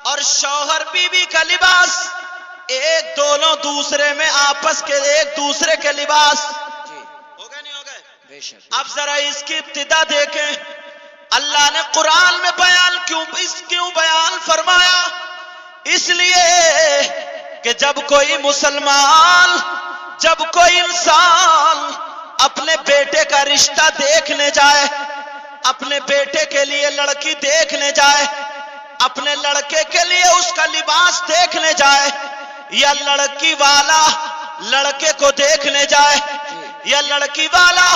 اور شوہر بیوی کا لباس ایک دونوں دوسرے میں آپس کے ایک دوسرے کے لباس ہو گئے نہیں ہو گئے؟ بے شک. اب ذرا اس کی ابتدا دیکھیں. اللہ نے قرآن میں بیان کیوں بیان فرمایا؟ اس لیے کہ جب کوئی مسلمان، جب کوئی انسان اپنے بیٹے کا رشتہ دیکھنے جائے، اپنے بیٹے کے لیے لڑکی دیکھنے جائے، اپنے لڑکے کے لیے اس کا لباس دیکھنے جائے، یا لڑکی والا لڑکے کو دیکھنے جائے، یا لڑکی والا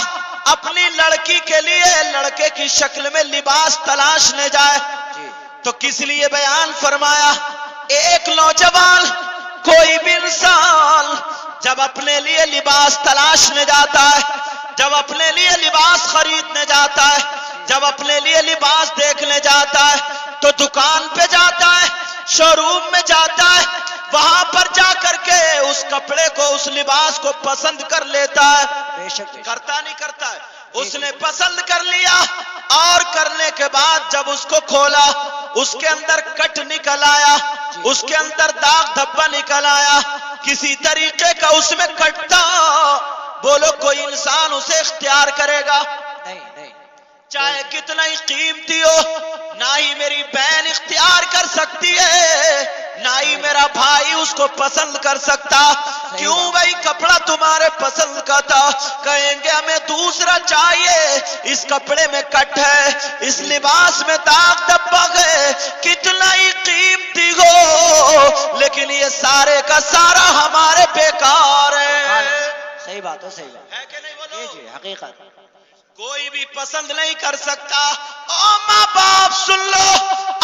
اپنی لڑکی کے لیے لڑکے کی شکل میں لباس تلاشنے جائے، تو کس لیے بیان فرمایا؟ ایک نوجوان، کوئی بھی انسان جب اپنے لیے لباس تلاشنے جاتا ہے، جب اپنے لیے لباس خریدنے جاتا ہے، جب اپنے لیے لباس دیکھنے جاتا ہے، تو دکان پہ جاتا ہے، شو روم میں جاتا ہے، وہاں پر جا کر کے اس کپڑے کو، اس لباس کو پسند کر لیتا ہے. بے شک. کرتا نہیں کرتا ہے؟ اس نے پسند کر لیا، اور کرنے کے بعد جب اس کو کھولا، اس کے اندر کٹ نکل آیا، اس کے اندر داغ دھبا نکل آیا، کسی طریقے کا اس میں کٹتا، بولو کوئی انسان اسے اختیار کرے گا؟ نہیں نہیں. چاہے کتنا ہی قیمتی ہو، نہ ہی میری بہن اختیار کر سکتی ہے، نہ ہی میرا بھائی اس کو پسند کر سکتا. کیوں بھائی؟ کپڑا تمہارے پسند کا تھا، کہیں گے ہمیں دوسرا چاہیے، اس کپڑے میں کٹ ہے، اس لباس میں داغ دھبا ہے، کتنا ہی قیمتی ہو، لیکن یہ سارے کا سارا ہمارے بیکار ہے. صحیح بات ہے. صحیح بات ہے کہ نہیں؟ بولو. جی جی. حقیقت. کوئی بھی پسند نہیں کر سکتا. او ماں باپ سن لو،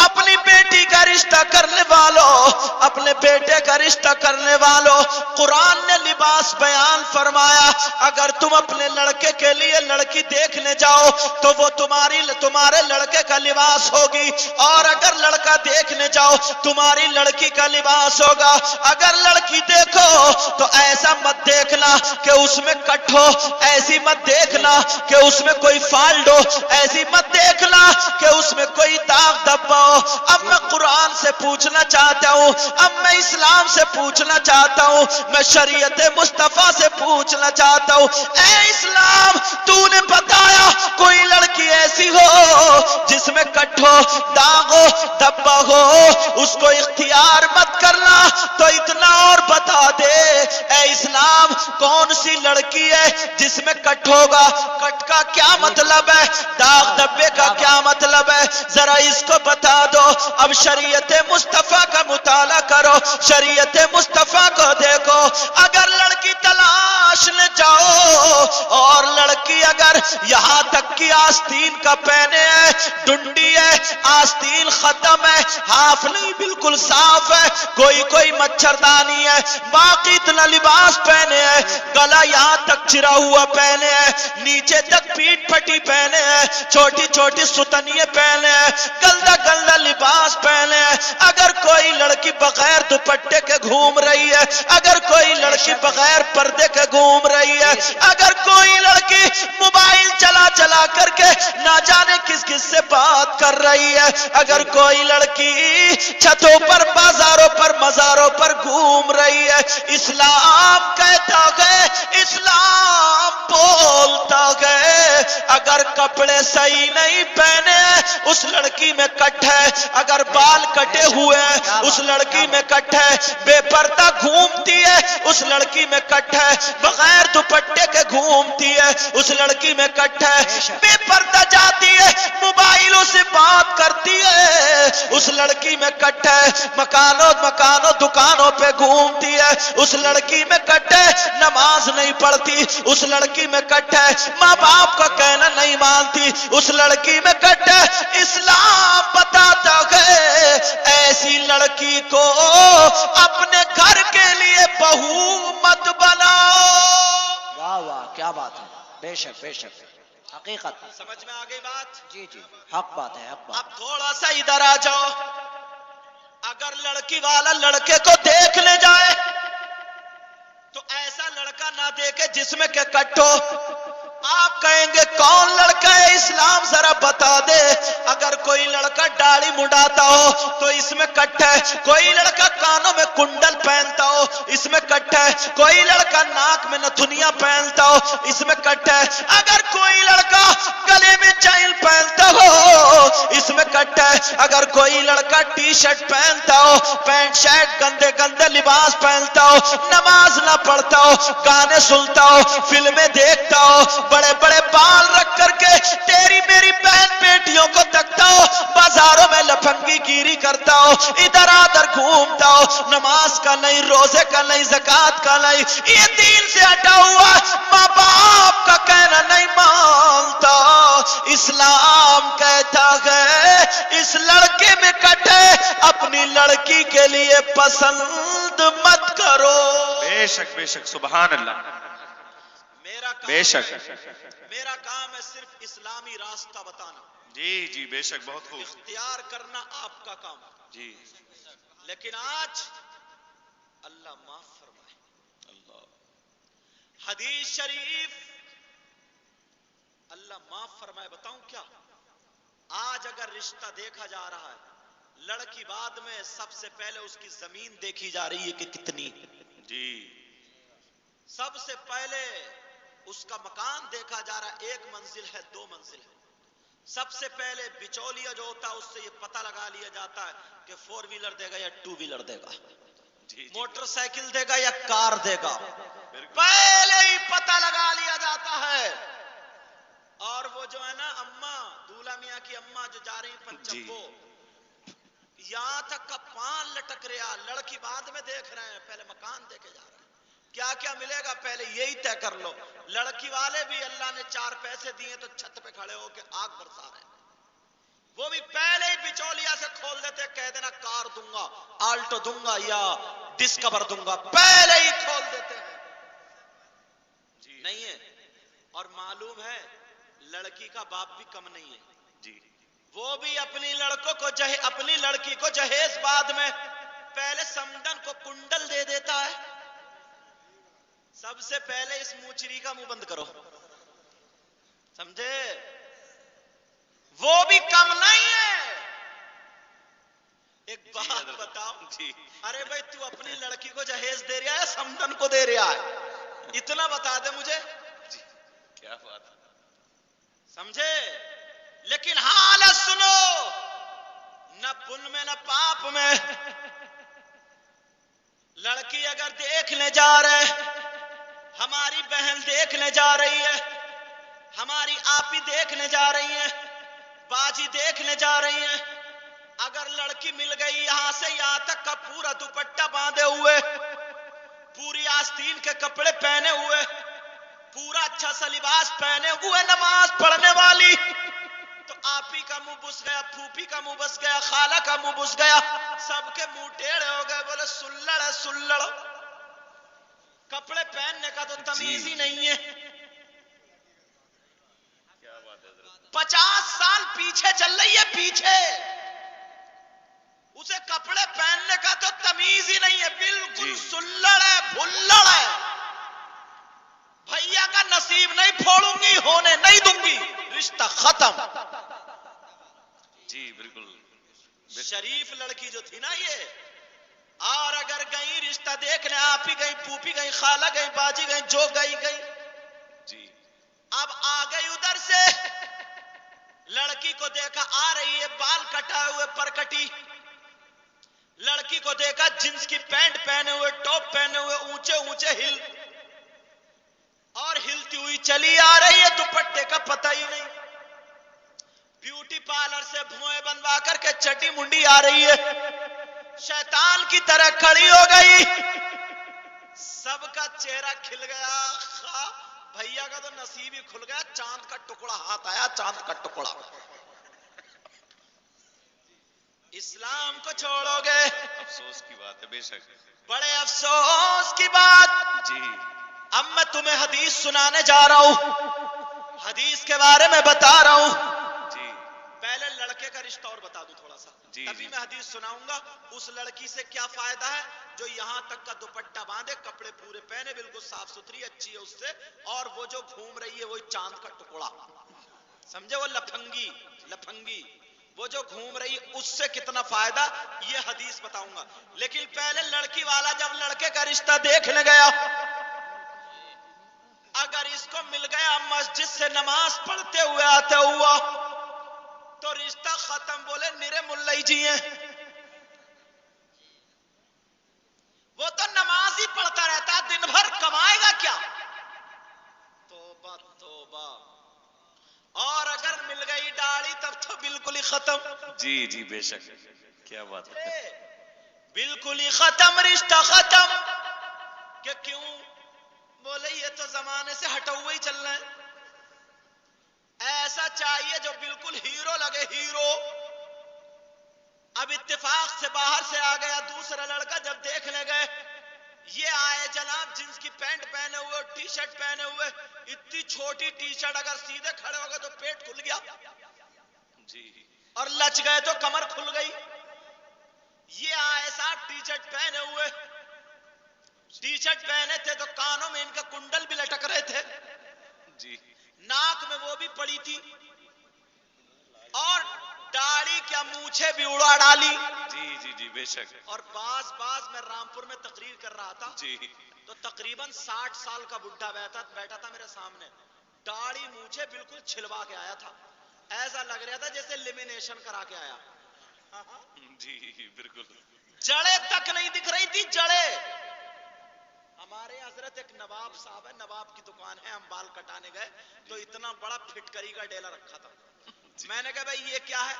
اپنی بیٹی کا رشتہ کرنے والوں، اپنے بیٹے کا رشتہ کرنے والوں، قرآن نے لباس بیان فرمایا. اگر تم اپنے لڑکے کے لیے لڑکی دیکھنے جاؤ تو وہ تمہارے لڑکے کا لباس ہوگی، اور اگر لڑکا دیکھنے جاؤ تمہاری لڑکی کا لباس ہوگا. اگر لڑکی دیکھو تو ایسا مت دیکھنا کہ اس میں کٹ ہو، ایسی مت دیکھنا کہ اس میں کوئی فالٹ ہو، ایسی مت دیکھنا کہ اس میں کوئی داغ دھبا ہو. اب میں قرآن سے پوچھنا چاہتا ہوں، اب میں اسلام سے پوچھنا چاہتا ہوں، میں شریعت مصطفیٰ سے پوچھنا چاہتا ہوں، اے اسلام، تو نے بتایا کوئی لڑکی ایسی ہو جس میں کٹ ہو، داغ ہو، دھبا ہو، اس کو اختیار مت کرنا. تو اتنا اور بتا دے اے اسلام، کون سی لڑکی ہے جس میں کٹ ہوگا؟ کٹ کا کیا مطلب ہے؟ داغ دھبے کا کیا مطلب ہے؟ ذرا اس کو بتا دو. اب شریعت مصطفیٰ کا مطالعہ کرو، شریعت مصطفیٰ کو دیکھو. اگر لڑکی تلاشنے جاؤ اور لڑکی اگر یہاں تک کی آستین کا پہنے ہے، ڈنڈی ہے، آستین ختم ہے، ہاف نہیں بالکل صاف ہے، کوئی مچھردانی ہے، باقی اتنا لباس پہنے ہے، گلا یہاں تک چرا ہوا پہنے ہے، نیچے تک پیٹ پھٹی پہنے ہیں، چھوٹی چھوٹی ستنیے پہنے ہیں، گلدا لباس پہنے ہیں. اگر کوئی لڑکی بغیر دوپٹے کے گھوم رہی ہے، اگر کوئی لڑکی بغیر پردے کے گھوم رہی ہے، اگر کوئی لڑکی موبائل چلا کر کے نہ جانے کس سے بات کر رہی ہے، اگر کوئی لڑکی چھتوں پر، بازاروں پر، مزاروں پر گھوم رہی ہے، اسلام کہتا ہے، اسلام بولتا ہے، اگر کپڑے صحیح نہیں پہنے اس لڑکی میں کٹ ہے، اگر بال کٹے ہوئے ہیں اس لڑکی میں کٹ ہے، بے پردہ گھومتی ہے اس لڑکی میں کٹ ہے، بغیر دوپٹے کے گھومتی ہے اس لڑکی میں کٹ ہے، بے پردہ جاتی ہے، موبائلوں سے بات کرتی ہے اس لڑکی میں کٹ ہے، مکانوں دکانوں پہ گھومتی ہے اس لڑکی میں کٹ ہے، نماز نہیں پڑھتی اس لڑکی میں کٹ ہے، ماں باپ کا کہنا نہیں مانتی اس لڑکی میں کٹ ہے. اسلام بتاتا ہے ایسی لڑکی کو اپنے گھر کے لیے بہو مت بناؤ. واہ واہ، کیا بات ہے. بے شک بے شک. حقیقت. سمجھ میں آ گئی بات؟ جی جی، حق بات ہے، حق بات. اب تھوڑا سا ادھر آ جاؤ. اگر لڑکی والا لڑکے کو دیکھنے جائے تو ایسا لڑکا نہ دیکھے جس میں کہ کٹ ہو. آپ کہیں گے کون لڑکا ہے اسلام ذرا بتا دے. اگر کوئی لڑکا داڑھی مڈاتا ہو تو اس میں کٹ ہے. کوئی لڑکا کانوں میں کنڈل پہنتا ہو اس میں کٹ ہے. کوئی لڑکا ناک میں نتھنیاں پہنتا ہو اس میں کٹ ہے. اگر کوئی لڑکا گلے میں چین پہنتا ہو اس میں کٹ ہے. اگر کوئی لڑکا ٹی شرٹ پہنتا ہو, پینٹ شرٹ, گندے گندے لباس پہنتا ہو, نماز نہ پڑھتا ہو, گانے سنتا ہو, فلمیں دیکھتا ہو, بڑے بڑے بال رکھ کر کے تیری میری بہن بیٹیوں کو تکتا ہو, بازاروں میں لفنگی گیری کرتا ہو, ادھر ادھر گھومتا ہو, نماز کا نہیں, روزے کا نہیں, زکات کا نہیں, یہ دین سے ہٹا ہوا, ماں باپ کا کہنا نہیں مانتا. اسلام کہتا ہے اس لڑکے میں کٹ ہے, اپنی لڑکی کے لیے پسند مت کرو. بے شک بے شک, سبحان اللہ. میرا کام بے شک. میرا کام ہے صرف اسلامی راستہ بتانا, جی جی بے شک, بہت خوب. اختیار کرنا آپ کا کام. جی لیکن آج اللہ معاف فرمائے, اللہ. حدیث شریف اللہ معاف فرمائے. بتاؤں کیا, آج اگر رشتہ دیکھا جا رہا ہے, لڑکی بعد میں سب سے پہلے اس کی زمین دیکھی جا رہی ہے کہ کتنی, جی سب سے پہلے اس کا مکان دیکھا جا رہا ہے, 1 منزل ہے 2 منزل ہے. سب سے پہلے بچولیا جو ہوتا ہے اس سے یہ پتہ لگا لیا جاتا ہے کہ 4 ویلر دے گا یا 2 ویلر دے گا, جی موٹر سائیکل دے گا یا کار دے گا, بالکل. پہلے ہی پتہ لگا لیا جاتا ہے. اور وہ جو ہے نا اماں, دولہا میاں کی اماں جو جا رہی ہیں پنچبو, یہاں تک کا پان لٹک رہا, لڑکی بعد میں دیکھ رہے ہیں, پہلے مکان دیکھے جا رہے ہیں. کیا کیا ملے گا پہلے یہی طے کر لو. لڑکی والے بھی اللہ نے 4 پیسے دیے تو چھت پہ کھڑے ہو کے آگ برسا رہے ہیں, وہ بھی پہلے ہی بچولیا سے کھول دیتے, کہہ دینا کار دوں گا, آلٹو دوں گا یا ڈسکور دوں گا, پہلے ہی کھول دیتے ہیں. جی نہیں ہے. اور معلوم ہے لڑکی کا باپ بھی کم نہیں ہے, جی وہ بھی اپنی لڑکوں کو اپنی لڑکی کو جہیز بعد میں پہلے سمدن کو کنڈل دے دیتا ہے. سب سے پہلے اس موچری کا منہ بند کرو, سمجھے, وہ بھی کم نہیں ہے. ایک بات بتاؤ, جی ارے بھائی تو اپنی لڑکی کو جہیز دے رہا ہے سمدن کو دے رہا ہے, اتنا بتا دے مجھے, جی, کیا بات ہے. سمجھے. لیکن حالت سنو, نہ پن میں نہ پاپ میں. لڑکی اگر دیکھنے جا رہے, ہماری بہن دیکھنے جا رہی ہے, ہماری آپی دیکھنے جا رہی ہے, باجی دیکھنے جا رہی ہیں, اگر لڑکی مل گئی یہاں سے یہاں تک کا پورا دوپٹہ باندھے ہوئے, پوری آستین کے کپڑے پہنے ہوئے, پورا اچھا سا لباس پہنے ہوئے, نماز پڑھنے والی, تو آپی کا منہ بس گیا, پھوپھی کا منہ بس گیا, خالہ کا منہ بس گیا, سب کے منہ ٹیڑھے ہو گئے, بولے سلڑ ہے سلڑ. کپڑے پہننے کا تو تمیز ہی نہیں ہے. کیا بات ہے حضرت. 50 سال پیچھے چل رہی ہے, پیچھے, اسے کپڑے پہننے کا تو تمیز ہی نہیں ہے, بالکل سلڑ ہے, بھلڑ ہے. بھیا کا نصیب نہیں پھوڑوں گی, ہونے نہیں دوں گی, رشتہ ختم. جی بالکل. شریف لڑکی جو تھی نا یہ, اور اگر گئی رشتہ دیکھنے, آپ ہی گئی, پھوپھی گئی, خالہ گئی, باجی گئی, جو گئی گئی. جی اب آ گئی ادھر سے, لڑکی کو دیکھا آ رہی ہے بال کٹائے ہوئے پرکٹی, لڑکی کو دیکھا جنس کی پینٹ پہنے ہوئے, ٹاپ پہنے ہوئے, اونچے اونچے ہل, اور ہلتی ہوئی چلی آ رہی ہے, دوپٹے کا پتہ ہی نہیں. بیوٹی پارلر سے بھوئیں بنوا کر کے چٹی منڈی آ رہی ہے, شیطان کی طرح کھڑی ہو گئی. سب کا چہرہ کھل گیا, بھیا کا تو نصیب ہی کھل گیا, چاند کا ٹکڑا ہاتھ آیا, چاند کا ٹکڑا. اسلام کو چھوڑو گے, افسوس کی بات ہے. بے شک. بڑے افسوس کی بات. جی اب میں تمہیں حدیث سنانے جا رہا ہوں, حدیث کے بارے میں بتا رہا ہوں. جی پہلے لڑکے کا رشتہ اور بتا دوں تھوڑا سا, جی, ابھی جی. میں حدیث سناؤں گا. اس لڑکی سے کیا فائدہ ہے جو یہاں تک کا دوپٹہ باندھے, کپڑے پورے پہنے, بالکل صاف ستھری اچھی ہے اس سے, اور وہ جو گھوم رہی ہے وہ چاند کا ٹکڑا, سمجھے, وہ لفنگی لفنگی, وہ جو گھوم رہی اس سے کتنا فائدہ, یہ حدیث بتاؤں گا. لیکن پہلے لڑکی والا جب لڑکے کا رشتہ دیکھنے گیا, اگر اس کو مل گیا مسجد سے نماز پڑھتے ہوئے آتے ہوا تو رشتہ ختم. بولے میرے ملئی جی ہیں, وہ تو نماز ہی پڑھتا رہتا, دن بھر کمائے گا کیا؟ توبہ توبہ. اور اگر مل گئی داڑھی تب تو بالکل ہی ختم. جی جی بے شک, کیا بات ہے, بالکل ہی ختم, رشتہ ختم. کہ کیوں؟ بولے یہ تو زمانے سے ہٹا ہوا ہی چل رہا ہے. ایسا چاہیے جو بالکل ہیرو لگے, ہیرو. اب اتفاق سے باہر سے آ گیا دوسرا لڑکا, جب دیکھنے گئے یہ آئے جناب جنس کی پینٹ پہنے ہوئے, ٹی شرٹ پہنے ہوئے, اتنی چھوٹی ٹی شرٹ, اگر سیدھے کھڑے ہو گئے تو پیٹ کھل گیا, جی اور لچ گئے تو کمر کھل گئی. یہ آئے صاحب ٹی شرٹ پہنے ہوئے, ٹی شرٹ پہنے تھے تو کانوں میں ان کا کنڈل بھی لٹک رہے تھے, جی ناک میں وہ بھی پڑی تھی, اور داڑھی کیا مونچھیں بھی اڑا ڈالی. جی جی جی بے شک. اور بعض میں رامپور میں تقریر کر رہا تھا, جی تو تقریباً 60 سال کا بڈھا بیٹھا تھا میرے سامنے, داڑھی مونچھیں بالکل چھلوا کے آیا تھا, ایسا لگ رہا تھا جیسے لیمینیشن کرا کے آیا. جی بالکل. جڑیں تک نہیں دکھ رہی تھی, جڑیں. ہمارے حضرت ایک نواب صاحب ہے, نواب کی دکان ہے, ہم بال کٹانے گئے تو اتنا بڑا پھٹکری کا ڈیلا رکھا تھا. میں نے کہا بھائی یہ کیا ہے,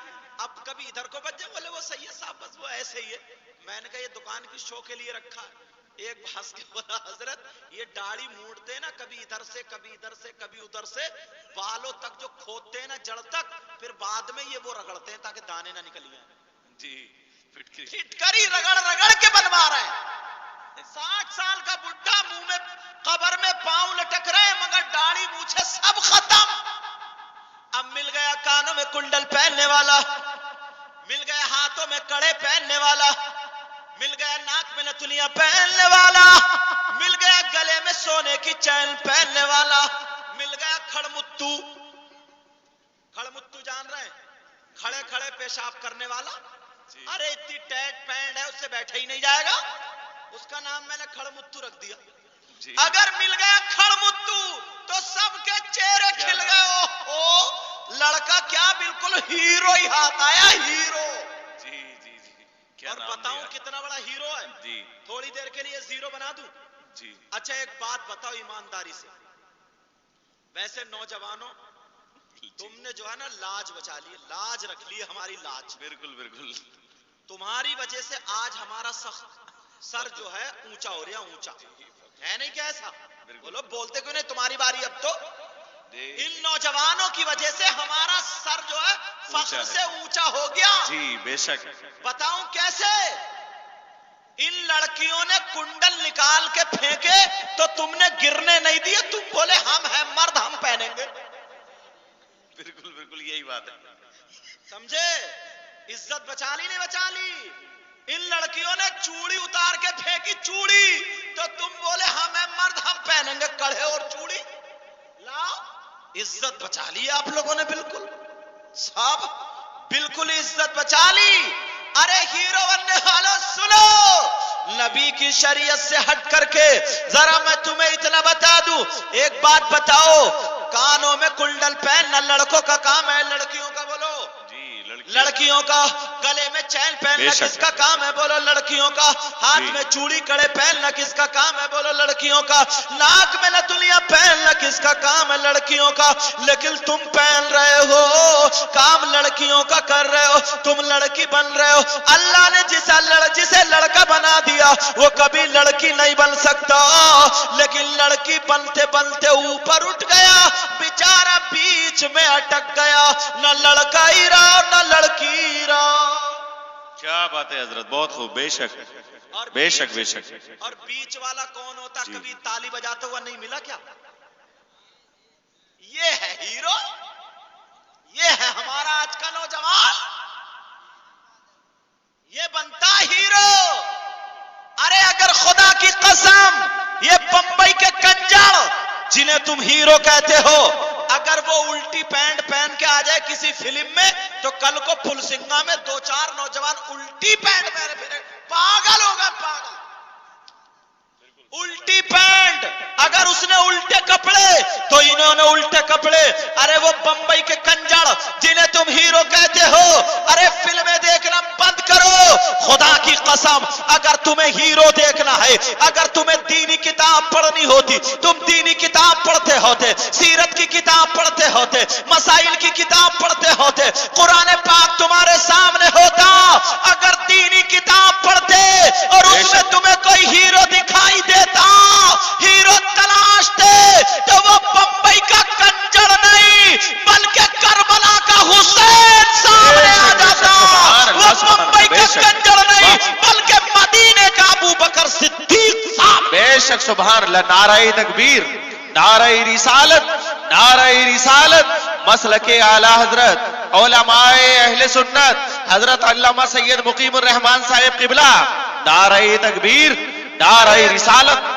اب کبھی ادھر کو بچ جائے, بولے وہ صحیح ہے صاحب, بس وہ ایسے ہی ہے. میں نے کہا یہ دکان کی شو کے لیے رکھا ہے. ایک ہنس کے بولا حضرت یہ داڑھی موڑتے ہیں نا, کبھی ادھر سے کبھی ادھر سے کبھی ادھر سے, بالوں تک جو کھودتے ہیں نا جڑ تک, پھر بعد میں یہ وہ رگڑتے ہیں تاکہ دانے نہ نکل جائیں. جی پھٹکری رگڑ رگڑ کے بنوا رہے ہیں. 60 سال کا بڈھا منہ میں قبر میں پاؤں لٹک رہے ہیں, مگر داڑھی مونچھیں سب ختم. اب مل گیا کانوں میں کنڈل پہننے والا, مل گیا ہاتھوں میں کڑے پہننے والا, مل گیا ناک میں نتھنیاں پہننے والا, مل گیا گلے میں سونے کی چین پہننے والا, مل گیا کھڑمتو. کھڑمتو جان رہے ہیں, کھڑے کھڑے پیشاب کرنے والا. ارے اتنی ٹیٹ پینٹ ہے اس سے بیٹھا ہی نہیں جائے گا, اس کا نام میں نے کھڑمتو رکھ دیا. اگر مل گیا کھڑمتو تو سب کے چہرے کھل گئے. او لڑکا کیا بالکل ہیرو ہی ہاتھ آیا, ہیرو. جی جی جی. اور بتاؤں کتنا بڑا ہیرو ہے, جی تھوڑی دیر کے لیے زیرو بنا دوں. جی اچھا ایک بات بتاؤ ایمانداری سے, ویسے نوجوانوں تم نے جو ہے نا لاج بچا لی, لاج رکھ لی ہماری لاج. بالکل بالکل. تمہاری وجہ سے آج ہمارا سر جو ہے اونچا ہو رہا, اونچا ہے نہیں کیا ایسا؟ بولو بولتے کیوں نہیں, تمہاری باری اب تو. ان نوجوانوں کی وجہ سے ہمارا سر جو ہے فخر سے اونچا ہو گیا. جی بے شک. بتاؤں کیسے؟ ان لڑکیوں نے کنڈل نکال کے پھینکے تو تم نے گرنے نہیں دیے, تم بولے ہم ہیں مرد, ہم پہنیں گے. بالکل بالکل یہی بات ہے. سمجھے؟ عزت بچا لی نہیں بچا لی. ان لڑکیوں نے چوڑی اتار کے پھینکی, چوڑی, تو تم بولے ہم ہیں مرد, ہم پہنیں گے کڑھے اور چوڑی. لاؤ عزت بچا لی آپ لوگوں نے, بالکل صاحب بالکل عزت بچا لی. ارے ہیرو بننے والوں سنو, نبی کی شریعت سے ہٹ کر کے ذرا میں تمہیں اتنا بتا دوں. ایک بات بتاؤ, کانوں میں کنڈل پہننا لڑکوں کا کام ہے, لڑکیوں کا بولو. لڑکیوں کا گلے میں چین پہننا کس کا کام ہے, بولو لڑکیوں کا. ہاتھ میں چوڑی کڑے پہننا کس کا کام ہے, بولو لڑکیوں کا. ناک میں نتھنیاں پہننا کس کا کام ہے, لڑکیوں کا. لیکن تم پہن رہے ہو, کام لڑکیوں کا کر رہے ہو, تم لڑکی بن رہے ہو. اللہ نے جسے لڑکا بنا دیا وہ کبھی لڑکی نہیں بن سکتا, لیکن لڑکی بنتے بنتے اوپر اٹھ گیا, بیچارہ بیچ میں اٹک گیا, نہ لڑکا ہی رہا نہ لڑکی رہا. کیا بات ہے حضرت, بہت خوب. بے شک بے شک بے شک. اور بیچ والا کون ہوتا, کبھی تالی بجاتا ہوا نہیں ملا کیا؟ یہ ہے ہیرو, یہ ہے ہمارا آج کا نوجوان، یہ بنتا ہیرو۔ ارے اگر خدا کی قسم یہ بمبئی کے کنجر جنہیں تم ہیرو کہتے ہو اگر وہ الٹی پینٹ پہن کے آ جائے کسی فلم میں تو کل کو پھلسنگا میں 2-4 نوجوان الٹی پینٹ پہنے پھرے، پاگل ہوگا پاگل۔ الٹی پینٹ، اگر اس نے الٹے کپڑے تو انہوں نے الٹے کپڑے۔ ارے وہ بمبئی کے کنجر جنہیں تم ہیرو کہتے ہو، ارے فلمیں دیکھنا بند کرو۔ خدا کی قسم اگر تمہیں ہیرو دیکھنا ہے، اگر تمہیں دینی کتاب پڑھنی ہوتی تم دینی کتاب پڑھتے ہوتے، سیرت کی کتاب پڑھتے ہوتے، مسائل کی کتاب پڑھتے ہوتے، قرآن پاک تمہارے سامنے ہوتا۔ اگر دینی کتاب پڑھتے اور اس میں تمہیں کوئی ہیرو دکھائی دیتا، ہیرو تلاشتے، تو وہ بمبئی کا کنجر نہیں بلکہ کربلا کا حسین سامنے آ جاتا۔ وہ بمبئی کا کنجر نہیں بلکہ مدینے کا ابو بکر صدیق صاحب۔ بے شک سبحان اللہ، نعرہ تکبیر، نعرہ رسالت، نعرہ رسالت، مسلک اعلی حضرت علماء اہل سنت حضرت علامہ سید مقیم الرحمان صاحب قبلہ، نعرہ تکبیر، نعرہ رسالت۔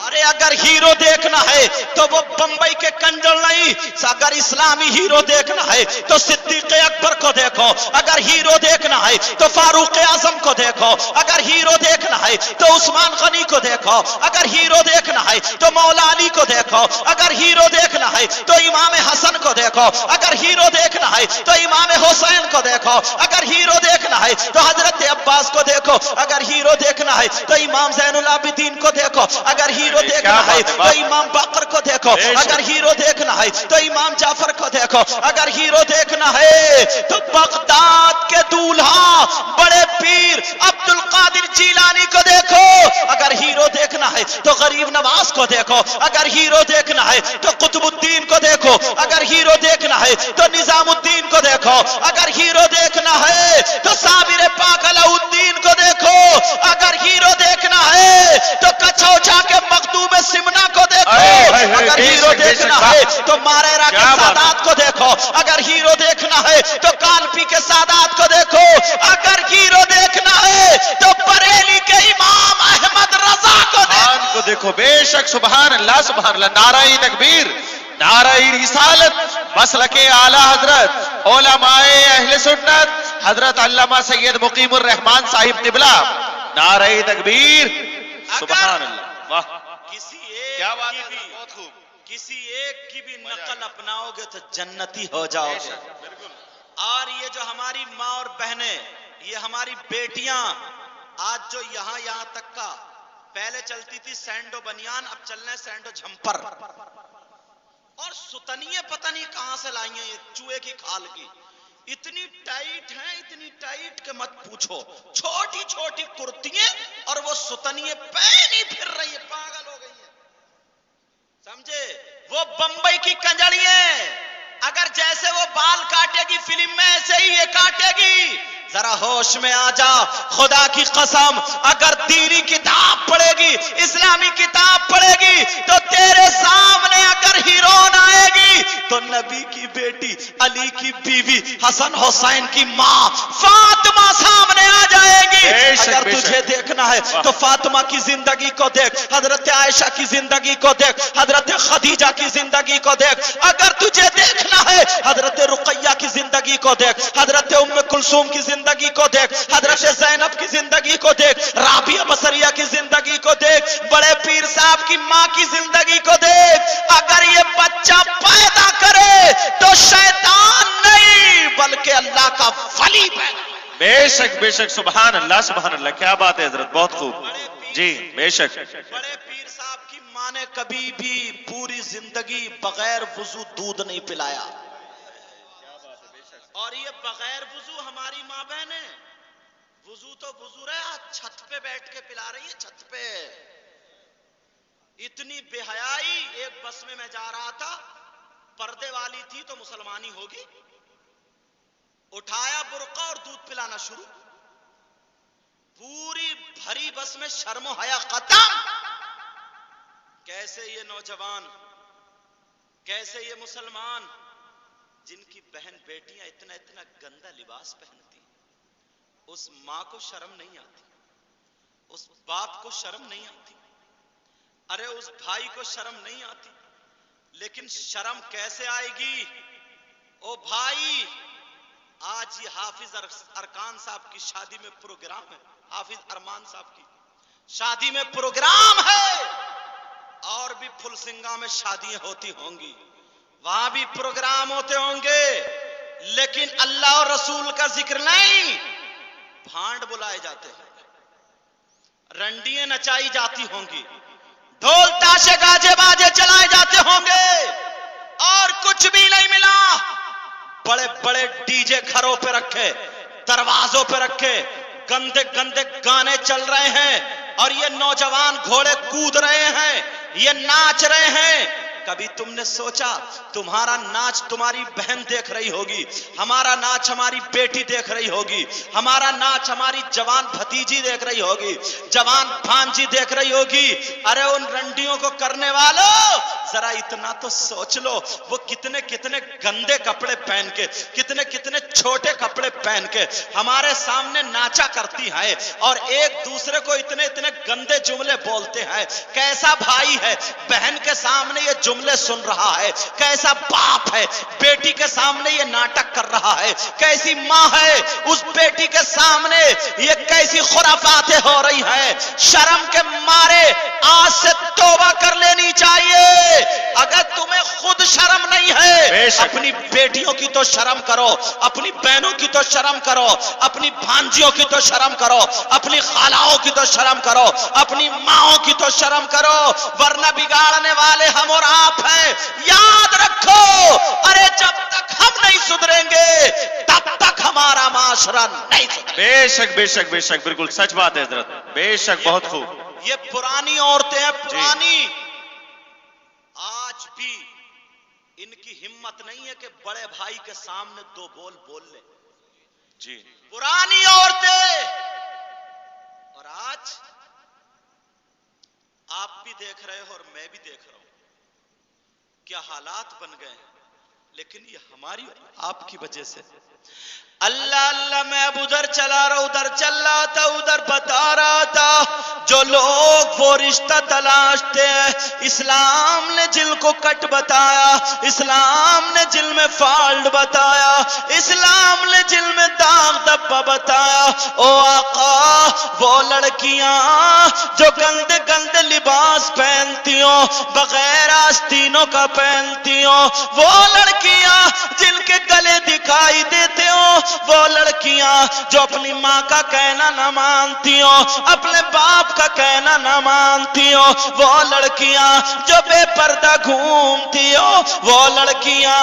ارے اگر ہیرو دیکھنا ہے تو وہ بمبئی کے کنجر نہیں، اگر اسلامی ہیرو دیکھنا ہے تو صدیق اکبر کو دیکھو، اگر ہیرو دیکھنا ہے تو فاروق اعظم کو دیکھو، اگر ہیرو دیکھنا ہے تو عثمان غنی کو دیکھو، اگر ہیرو دیکھنا ہے تو مولا علی کو دیکھو، اگر ہیرو دیکھنا ہے تو امام حسن کو دیکھو، اگر ہیرو دیکھنا ہے تو امام حسین کو دیکھو، اگر ہیرو دیکھنا ہے تو حضرت عباس کو دیکھو، اگر ہیرو دیکھنا ہے تو امام زین العابدین کو دیکھو، اگر ہیرو دیکھنا ہے تو امام باقر کو دیکھو، اگر ہیرو دیکھنا ہے تو امام جعفر کو دیکھو، اگر ہیرو دیکھنا ہے تو بغداد کے دولہا بڑے پیر عبد القادر جیلانی کو دیکھو، اگر ہیرو دیکھنا ہے تو غریب نواز کو دیکھو، اگر ہیرو دیکھنا ہے تو قطب الدین کو دیکھو، اگر ہیرو دیکھنا ہے تو نظام الدین کو دیکھو، اگر ہیرو دیکھنا ہے تو صابر پاک علاء الدین کو دیکھو، اگر ہیرو دیکھنا ہے تو کچھوچا کے مخدوم سمنا کو دیکھو، اگر ہیرو دیکھنا ہے تو ماریرا کے سادات کو دیکھو، اگر ہیرو دیکھنا ہے تو کالپی کے سادات کو دیکھو، اگر ہیرو دیکھنا ہے تو بریلی کے امام احمد رضا کو دیکھو۔ بے شک سبحان اللہ، سبحان اللہ، نعرہ تکبیر، نعرہ رسالت، مسلک اعلی حضرت علماء اہل سنت حضرت علامہ سید مقیم الرحمان صاحب قبلہ، نعرہ تکبیر، سبحان اللہ۔ واہ، کیا بات ہے، بہت خوب۔ کسی ایک کی بھی نقل اپناؤ گے تو جنتی ہو جاؤ گے۔ اور یہ جو ہماری ماں اور بہنیں، یہ ہماری بیٹیاں آج جو یہاں تک کا، پہلے چلتی تھی سینڈو بنیان، اب چلنے سینڈو جھمپر، اور ستنیے پتہ نہیں کہاں سے لائی ہیں یہ چوہے کی کھال کی، اتنی ٹائٹ ہیں، اتنی ٹائٹ کہ مت پوچھو، چھوٹی چھوٹی کرتیاں اور وہ ستنیے پہنی پھر رہی ہے، پاگل ہو گئی ہے، سمجھے؟ وہ بمبئی کی کنجڑیاں، اگر جیسے وہ بال کاٹے گی فلم میں ایسے ہی یہ کاٹے گی۔ ذرا ہوش میں آ جا، خدا کی قسم اگر دینی کتاب پڑھے گی، اسلامی کتاب پڑھے گی تو تیرے سامنے اگر ہیرون آئے گی تو نبی کی بیٹی، علی کی بیوی، حسن حسین کی ماں فاطمہ سامنے آ جائے گی۔ اگر تجھے دیکھنا ہے تو فاطمہ کی زندگی کو دیکھ، حضرت عائشہ کی زندگی کو دیکھ، حضرت خدیجہ کی زندگی کو دیکھ، اگر تجھے دیکھنا ہے حضرت رقیہ کی زندگی کو دیکھ، حضرت ام کلثوم کی زندگی کو دیکھ، حضرت زینب کی زندگی کو دیکھ، رابعہ بصریہ کی زندگی کو دیکھ، بڑے پیر صاحب کی ماں کی زندگی کو دیکھ۔ اگر یہ بچہ پیدا کرے تو شیطان نہیں بلکہ اللہ کا ولی پیدا۔ بے شک بے شک، سبحان اللہ، سبحان اللہ، کیا بات ہے حضرت، بہت خوب جی، بے شک۔ بڑے پیر صاحب کی ماں نے کبھی بھی پوری زندگی بغیر وضو دودھ نہیں پلایا، اور یہ بغیر وضو ہماری ماں بہنیں وضو تو وضو رہے، چھت پہ بیٹھ کے پلا رہی ہے، چھت پہ، اتنی بے حیائی۔ ایک بس میں جا رہا تھا، پردے والی تھی تو مسلمانی ہوگی، اٹھایا برقع اور دودھ پلانا شروع، پوری بھری بس میں شرم و حیا ختم۔ کیسے یہ نوجوان، کیسے یہ مسلمان جن کی بہن بیٹیاں اتنا اتنا گندا لباس پہنتی، اس ماں کو شرم نہیں آتی، اس باپ کو شرم نہیں آتی، ارے اس بھائی کو شرم نہیں آتی، لیکن شرم کیسے آئے گی؟ او بھائی، آج یہ حافظ ارکان صاحب کی شادی میں پروگرام ہے، حافظ ارمان صاحب کی شادی میں پروگرام ہے، اور بھی پھل سنگا میں شادیاں ہوتی ہوں گی، وہاں بھی پروگرام ہوتے ہوں گے، لیکن اللہ اور رسول کا ذکر نہیں، بھانڈ بلائے جاتے ہیں، رنڈیاں نچائی جاتی ہوں گی، ڈھول تاشے گاجے باجے چلائے جاتے ہوں گے، اور کچھ بھی نہیں ملا، بڑے بڑے ڈی جے گھروں پہ رکھے، دروازوں پہ رکھے، گندے گندے گانے چل رہے ہیں، اور یہ نوجوان گھوڑے کود رہے ہیں، یہ ناچ رہے ہیں۔ کبھی تم نے سوچا تمہارا ناچ تمہاری بہن دیکھ رہی ہوگی، ہمارا ناچ ہماری بیٹی دیکھ رہی ہوگی، ہمارا ناچ ہماری جوان بھتیجی دیکھ رہی ہوگی، جوان بھانجی دیکھ رہی ہوگی، ارے ان رنڈیوں کو کرنے والوں ذرا اتنا تو سوچ لو، وہ کتنے کتنے گندے کپڑے پہن کے، کتنے کتنے چھوٹے کپڑے پہن کے ہمارے سامنے ناچا کرتی ہے، اور ایک دوسرے کو اتنے اتنے گندے جملے بولتے ہیں۔ کیسا بھائی ہے بہن کے سامنے یہ جملے سن رہا ہے، کیسا باپ ہے بیٹی کے سامنے یہ ناٹک کر رہا ہے، کیسی ماں ہے اس بیٹی کے سامنے یہ کیسی خرافاتیں ہو رہی ہیں۔ شرم کے مارے آج سے توبہ کر لینی چاہیے۔ اگر تمہیں خود شرم نہیں ہے، اپنی بیٹیوں کی تو شرم کرو، اپنی بہنوں کی تو شرم کرو، اپنی بھانجیوں کی تو شرم کرو، اپنی خالاؤں کی تو شرم کرو، اپنی ماؤں کی تو شرم کرو، ورنہ بگاڑنے والے ہم اور آپ ہیں۔ یاد رکھو، ارے جب تک ہم نہیں سدھریں گے تب تک ہمارا معاشرہ نہیں سدھرے۔ بے شک بے شک بے شک، بالکل سچ بات ہے حضرت، بے شک، بہت خوب۔ یہ پرانی عورتیں ہیں، پرانی، آج بھی ان کی ہمت نہیں ہے کہ بڑے بھائی کے سامنے دو بول بول لیں، جی پرانی عورتیں۔ اور آج آپ بھی دیکھ رہے ہو اور میں بھی دیکھ رہا ہوں کیا حالات بن گئے ہیں، لیکن یہ ہماری اور آپ کی وجہ سے۔ اللہ اللہ، میں اب ادھر چلا رہا، ادھر چل رہا تھا، ادھر بتا رہا تھا، جو لوگ وہ رشتہ تلاشتے ہیں، اسلام نے جل کو کٹ بتایا، اسلام نے جل میں فالٹ بتایا، اسلام نے جل میں داغ دبا بتایا۔ او آقا، وہ لڑکیاں جو گندے گندے لباس پہنتی ہوں، بغیر آستینوں کا پہنتی ہوں، وہ لڑکیاں جن کے گلے دکھائی دیتے ہوں، وہ لڑکیاں جو اپنی ماں کا کہنا نہ مانتی ہوں، اپنے باپ کا کہنا نہ مانتی ہوں، وہ لڑکیاں جو بے پردہ گھومتی ہوں، وہ لڑکیاں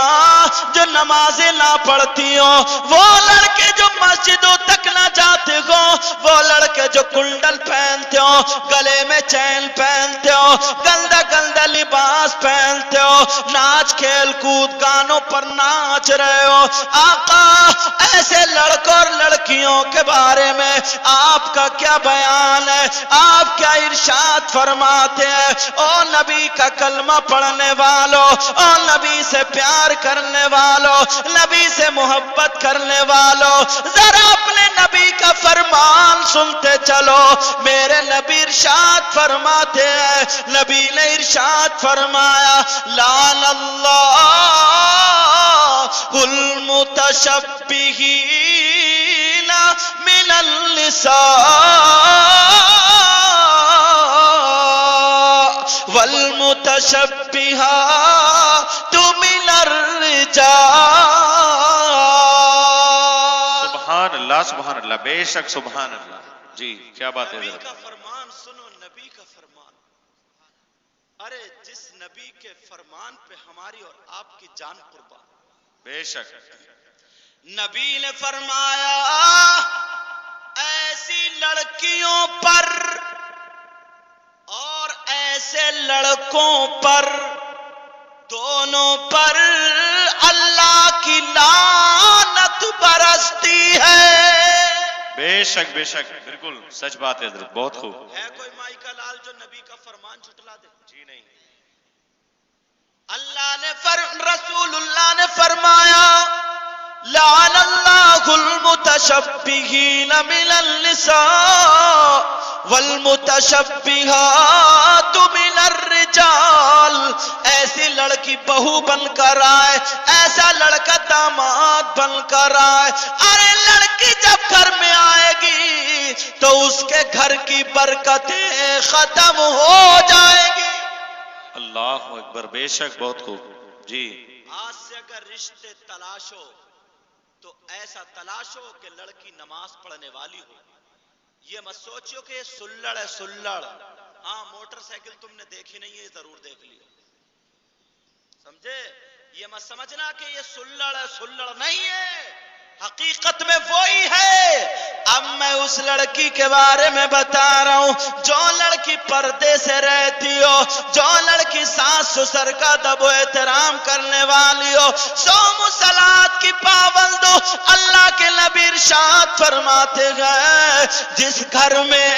جو نمازیں نہ پڑھتی ہوں، وہ لڑکے جو مسجدوں تک نہ جاتے ہوں، وہ لڑکے جو کنڈل پہنتے ہو، گلے میں چین پہنتے ہو، گندا گندا لباس پہنتے ہو، ناچ کھیل کود گانوں پر ناچ رہے ہو۔ آقا، ایسے لڑکوں اور لڑکیوں کے بارے میں آپ کا کیا بیان ہے؟ آپ کیا ارشاد فرماتے ہیں؟ او نبی کا کلمہ پڑھنے والوں، او نبی سے پیار کرنے والوں، نبی سے محبت کرنے والوں، ذرا اپنے نبی کا فرمان سنتے چلو۔ میرے نبی ارشاد فرماتے ہیں، نبی نے ارشاد فرمایا، لعن اللہ المتشبہین من النساء والمتشبہات من الرجال۔ سبحان اللہ سبحان اللہ، بے شک سبحان اللہ۔ جی کیا بات ہے نبی حضرت؟ کا فرمان سنو، نبی کا فرمان۔ ارے جس نبی کے فرمان پہ ہماری اور آپ کی جان قربان۔ بے شک۔ نبی نے فرمایا، ایسی لڑکیوں پر اور ایسے لڑکوں پر، دونوں پر اللہ کی لعنت برستی ہے۔ بے شک بے شک، بالکل سچ بات ہے حضرت، بہت خوب۔ ہے کوئی مائی کا لال جو نبی کا فرمان جھٹلا دے؟ جی نہیں۔ اللہ نے رسول اللہ نے فرمایا، لعن اللہ المتشبہین من النساء والمتشبہات من الرجال. ایسی لڑکی بہو بن کر آئے, ایسا لڑکا داماد بن کر آئے. ارے لڑکی جب گھر میں آئے گی تو اس کے گھر کی برکتیں ختم ہو جائیں گی. اللہ اکبر, بے شک بہت خوب. جی آج سے اگر رشتے تلاش ہو تو ایسا تلاش ہو کہ لڑکی نماز پڑھنے والی ہو. یہ مت سوچو کہ یہ سلڑ ہے سلڑ. ہاں موٹر سائیکل تم نے دیکھی نہیں ہے, ضرور دیکھ لیو, سمجھے؟ یہ مت سمجھنا کہ یہ سلڑ ہے سلڑ نہیں ہے, حقیقت میں وہی ہے. اب میں اس لڑکی کے بارے میں بتا رہا ہوں جو لڑکی پردے سے رہتی ہو, جو لڑکی ساس سسر کا ادب و احترام کرنے والی ہو, صوم و صلات کی پابند ہو. اللہ کے نبی ارشاد فرماتے گئے جس گھر میں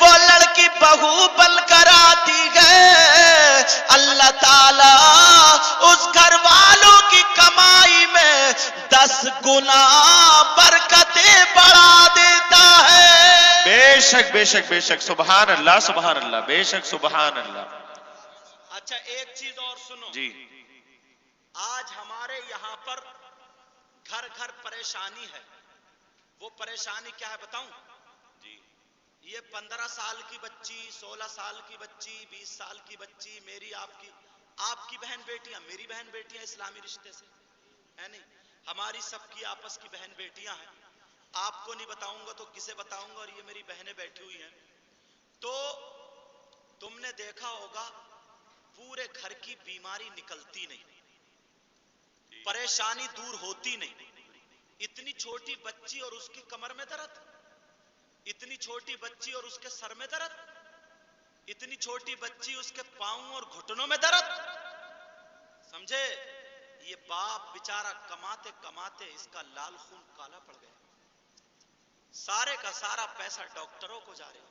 وہ لڑکی بہو بن کر آتی ہے اللہ تعالی اس گھر والوں کی کمائی میں 10 گنا برکتیں بڑھا دیتا ہے. بے شک بے شک بے شک, سبحان اللہ سبحان اللہ, بے شک سبحان اللہ. اچھا ایک چیز اور سنو. جی آج ہمارے یہاں پر گھر گھر پریشانی ہے. وہ پریشانی کیا ہے بتاؤں؟ جی یہ 15 سال کی بچی, 16 سال کی بچی, 20 سال کی بچی, میری آپ کی بہن بیٹیاں, میری بہن بیٹیاں اسلامی رشتے سے ہے نہیں, ہماری سب کی آپس کی بہن بیٹیاں ہیں. آپ کو نہیں بتاؤں گا تو کسے بتاؤں گا, اور یہ میری بہنیں بیٹھی ہوئی ہیں. تو تم نے دیکھا ہوگا پورے گھر کی بیماری نکلتی نہیں, پریشانی دور ہوتی نہیں. اتنی چھوٹی بچی اور اس کی کمر میں درد, اتنی چھوٹی بچی اور اس کے سر میں درد, اتنی چھوٹی بچی اس کے پاؤں اور گھٹنوں میں درد, سمجھے؟ یہ باپ بیچارہ کماتے کماتے اس کا لال خون کالا پڑ گیا. سارے کا سارا پیسہ ڈاکٹروں کو جا رہا,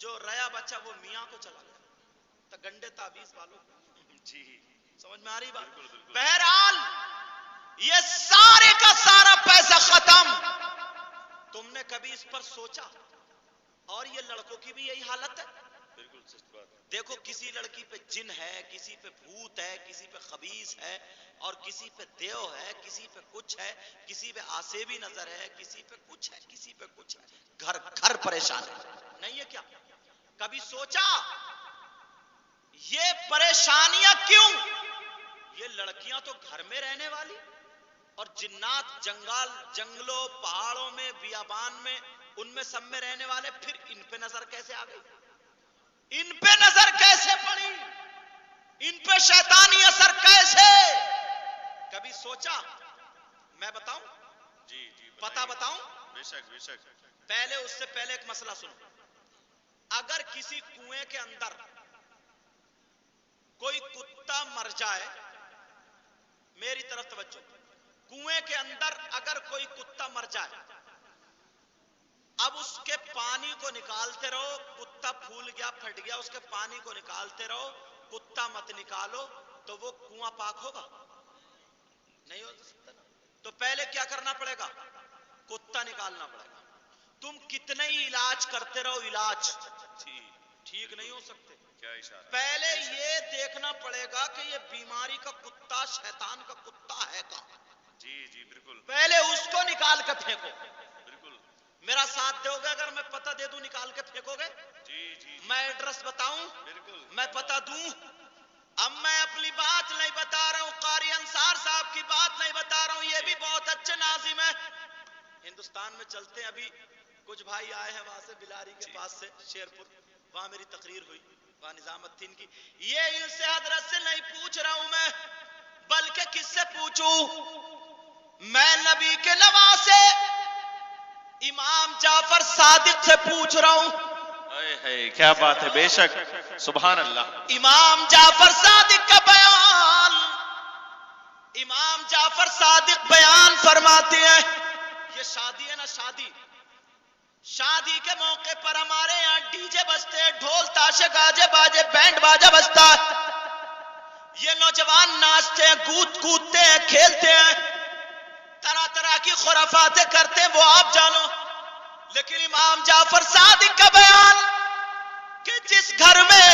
جو ریا بچہ وہ میاں کو چلا گیا, تو گنڈے تعویذ والوں کو. جی سمجھ میں آ رہی بات؟ بہرحال یہ سارے کا سارا پیسہ ختم. تم نے کبھی اس پر سوچا؟ اور یہ لڑکوں کی بھی یہی حالت ہے. بالکل سچ بات. دیکھو کسی لڑکی پہ جن ہے, کسی پہ بھوت ہے, کسی پہ خبیث ہے, اور کسی پہ دیو ہے, کسی پہ کچھ ہے, کسی پہ آسیبی نظر ہے, کسی پہ کچھ ہے, کسی پہ کچھ ہے. گھر گھر پریشان ہے نہیں ہے کیا؟ کبھی سوچا یہ پریشانیاں کیوں؟ یہ لڑکیاں تو گھر میں رہنے والی, اور جنات جنگلوں پہاڑوں میں بیابان میں ان میں سب میں رہنے والے, پھر ان پہ نظر کیسے آ گئی؟ ان پہ نظر کیسے پڑی؟ ان پہ شیطانی اثر کیسے؟ کبھی سوچا؟ میں بتاؤں؟ جی جی پتہ بتاؤں؟ بے شک بے شک. پہلے اس سے پہلے ایک مسئلہ سنو. اگر کسی کنویں کے اندر کوئی کتا مر جائے, میری طرف توجہ, کنویں کے اندر اگر کوئی کتا مر جائے, اب اس کے پانی کو نکالتے رہو, کتا پھول گیا پھٹ گیا, اس کے پانی کو نکالتے رہو, کتا مت نکالو, تو وہ کنواں پاک ہوگا؟ نہیں ہو سکتا. تو پہلے کیا کرنا پڑے گا؟ کتا نکالنا پڑے گا. تم کتنے ہی علاج کرتے رہو, علاج ٹھیک نہیں ہو سکتے. پہلے یہ دیکھنا پڑے گا کہ یہ بیماری کا کتا, شیطان کا کتا ہے کہاں. جی جی بالکل. پہلے اس کو نکال کے پھینکو. بالکل. میرا ساتھ دو گے اگر میں پتہ دے دوں نکال کے پھینکو گے؟ جی جی. میں ایڈریس بتاؤں؟ بالکل. میں پتہ دوں؟ اب میں اپنی بات نہیں بتا رہا ہوں, قاری انصار صاحب کی بات نہیں بتا رہا ہوں, یہ بھی بہت اچھے ناظم ہیں. ہندوستان میں چلتے ہیں, ابھی کچھ بھائی آئے ہیں وہاں سے بلاری کے پاس سے, شیرپور, وہاں میری تقریر ہوئی, وہاں نظام الدین کی. یہ ان سے حضرت سے نہیں پوچھ رہا ہوں میں, بلکہ کس سے پوچھوں؟ میں نبی کے نواسے امام جعفر صادق سے پوچھ رہا ہوں. کیا بات ہے, بے شک سبحان اللہ. امام جعفر صادق کا بیان, امام جعفر صادق بیان فرماتے ہیں. یہ شادی ہے نا, شادی کے موقع پر ہمارے یہاں ڈی جے بجتے ہیں, ڈھول تاشے گاجے باجے بینڈ باجا بجتا ہے, یہ نوجوان ناچتے ہیں, کودتے ہیں, کھیلتے ہیں, طرح باقی خرافاتیں کرتے ہیں وہ آپ جانو، لیکن امام جعفر صادق کا بیان کہ جس گھر میں